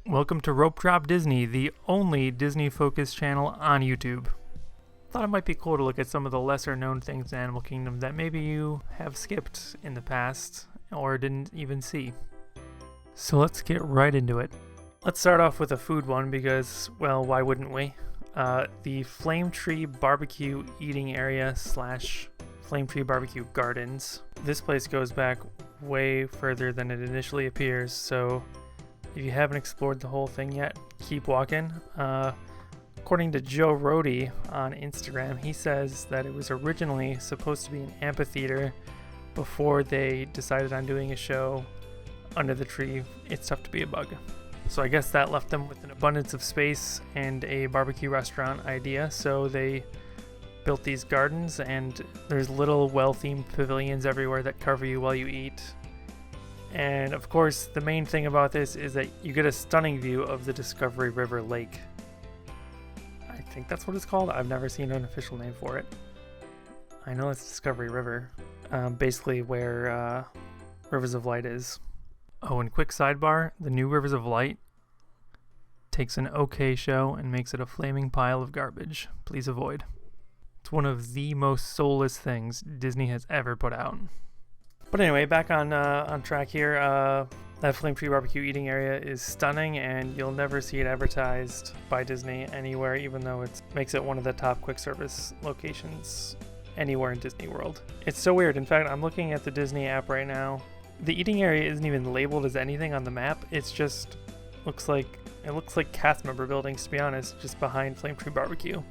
Welcome to Rope Drop Disney, the only Disney-focused channel on YouTube. Thought it might be cool to look at some of the lesser-known things in Animal Kingdom that maybe you have skipped in the past or didn't even see. So let's get right into it. Let's start off with a food one because, well, why wouldn't we? The Flame Tree BBQ eating area / Flame Tree BBQ Gardens. This place goes back way further than it initially appears, so if you haven't explored the whole thing yet, keep walking. According to Joe Rohde on Instagram, he says that it was originally supposed to be an amphitheater before they decided on doing a show under the tree. It's tough to be a bug. So I guess that left them with an abundance of space and a barbecue restaurant idea, so they built these gardens, and there's little well-themed pavilions everywhere that cover you while you eat. And of course, the main thing about this is that you get a stunning view of the Discovery River Lake. I think that's what it's called. I've never seen an official name for it. I know it's Discovery River, basically where Rivers of Light is. Oh, and quick sidebar, the new Rivers of Light takes an okay show and makes it a flaming pile of garbage. Please avoid. It's one of the most soulless things Disney has ever put out. But anyway, back on track here. That Flame Tree BBQ eating area is stunning, and you'll never see it advertised by Disney anywhere, even though it makes it one of the top quick service locations anywhere in Disney World. It's so weird. In fact, I'm looking at the Disney app right now. The eating area isn't even labeled as anything on the map. It's just looks like cast member buildings, to be honest, just behind Flame Tree BBQ.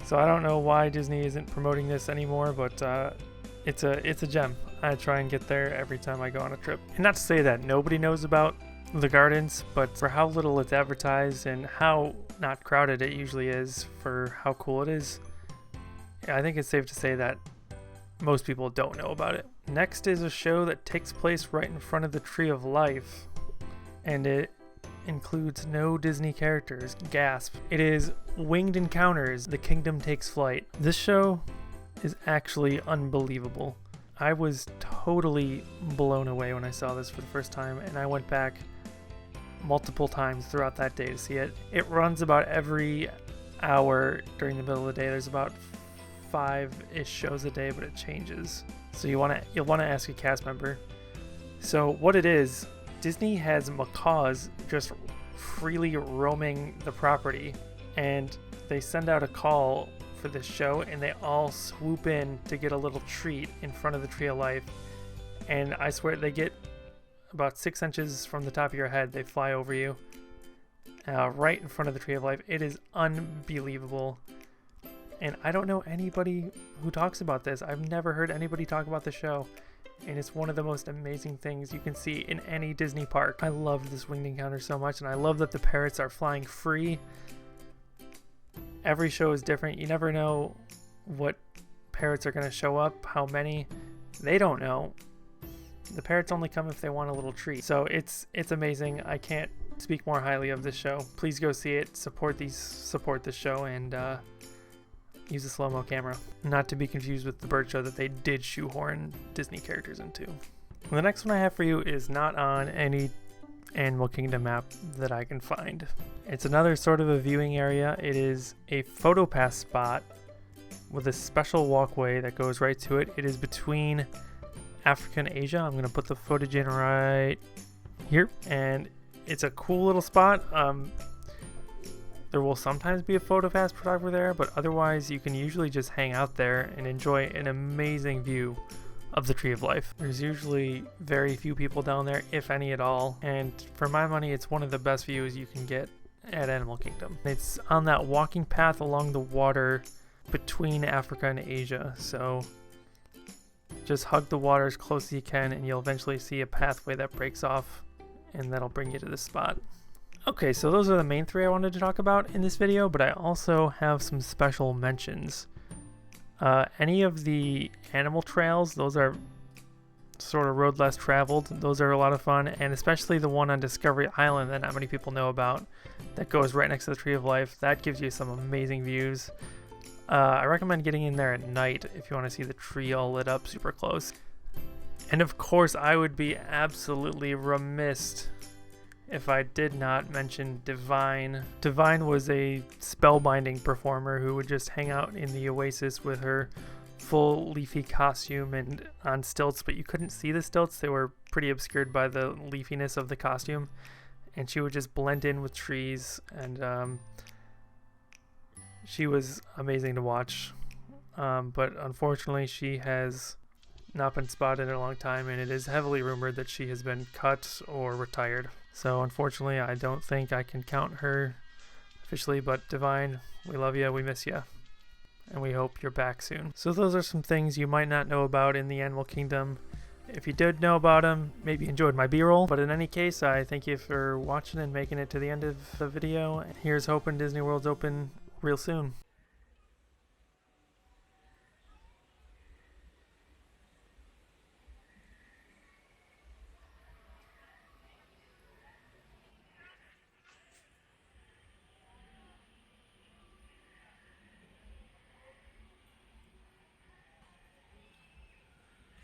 So I don't know why Disney isn't promoting this anymore, but it's a gem. I try and get there every time I go on a trip. And not to say that nobody knows about the gardens, but for how little it's advertised and how not crowded it usually is for how cool it is, I think it's safe to say that most people don't know about it. Next is a show that takes place right in front of the Tree of Life, and it includes no Disney characters. Gasp. It is Winged Encounters, The Kingdom Takes Flight. This show is actually unbelievable. I was totally blown away when I saw this for the first time, and I went back multiple times throughout that day to see it. It runs about every hour during the middle of the day. There's about 5-ish shows a day, but it changes. So you'll want to ask a cast member. So what it is, Disney has macaws just freely roaming the property, and they send out a call for this show, and they all swoop in to get a little treat in front of the Tree of Life. And I swear they get about 6 inches from the top of your head. They fly over you right in front of the Tree of Life. It is unbelievable. And I don't know anybody who talks about this. I've never heard anybody talk about the show. And it's one of the most amazing things you can see in any Disney park. I love this Winged Encounter so much, and I love that the parrots are flying free. Every show is different. You never know what parrots are going to show up, how many. They don't know. The parrots only come if they want a little treat. So it's amazing. I can't speak more highly of this show. Please go see it. Support this show, and use a slow-mo camera. Not to be confused with the bird show that they did shoehorn Disney characters into. The next one I have for you is not on any Animal Kingdom map that I can find. It's another sort of a viewing area. It is a photo pass spot with a special walkway that goes right to it. It is between Africa and Asia. I'm going to put the footage in right here, and it's a cool little spot. There will sometimes be a photo pass photographer there, but otherwise you can usually just hang out there and enjoy an amazing view of the Tree of Life. There's usually very few people down there, if any at all, and for my money, it's one of the best views you can get at Animal Kingdom. It's on that walking path along the water between Africa and Asia, so just hug the water as close as you can, and you'll eventually see a pathway that breaks off, and that'll bring you to this spot. Okay, so those are the main 3 I wanted to talk about in this video, but I also have some special mentions. Any of the animal trails, those are sort of road less traveled. Those are a lot of fun, and especially the one on Discovery Island that not many people know about that goes right next to the Tree of Life. That gives you some amazing views. I recommend getting in there at night if you want to see the tree all lit up super close. And of course, I would be absolutely remiss if I did not mention Divine. Divine was a spellbinding performer who would just hang out in the Oasis with her full leafy costume and on stilts, but you couldn't see the stilts. They were pretty obscured by the leafiness of the costume, and she would just blend in with trees, and she was amazing to watch. But unfortunately, she has not been spotted in a long time, and it is heavily rumored that she has been cut or retired. So unfortunately, I don't think I can count her officially, but Divine, we love you, we miss you, and we hope you're back soon. So those are some things you might not know about in the Animal Kingdom. If you did know about them, maybe you enjoyed my B-roll. But in any case, I thank you for watching and making it to the end of the video. Here's hoping Disney World's open real soon.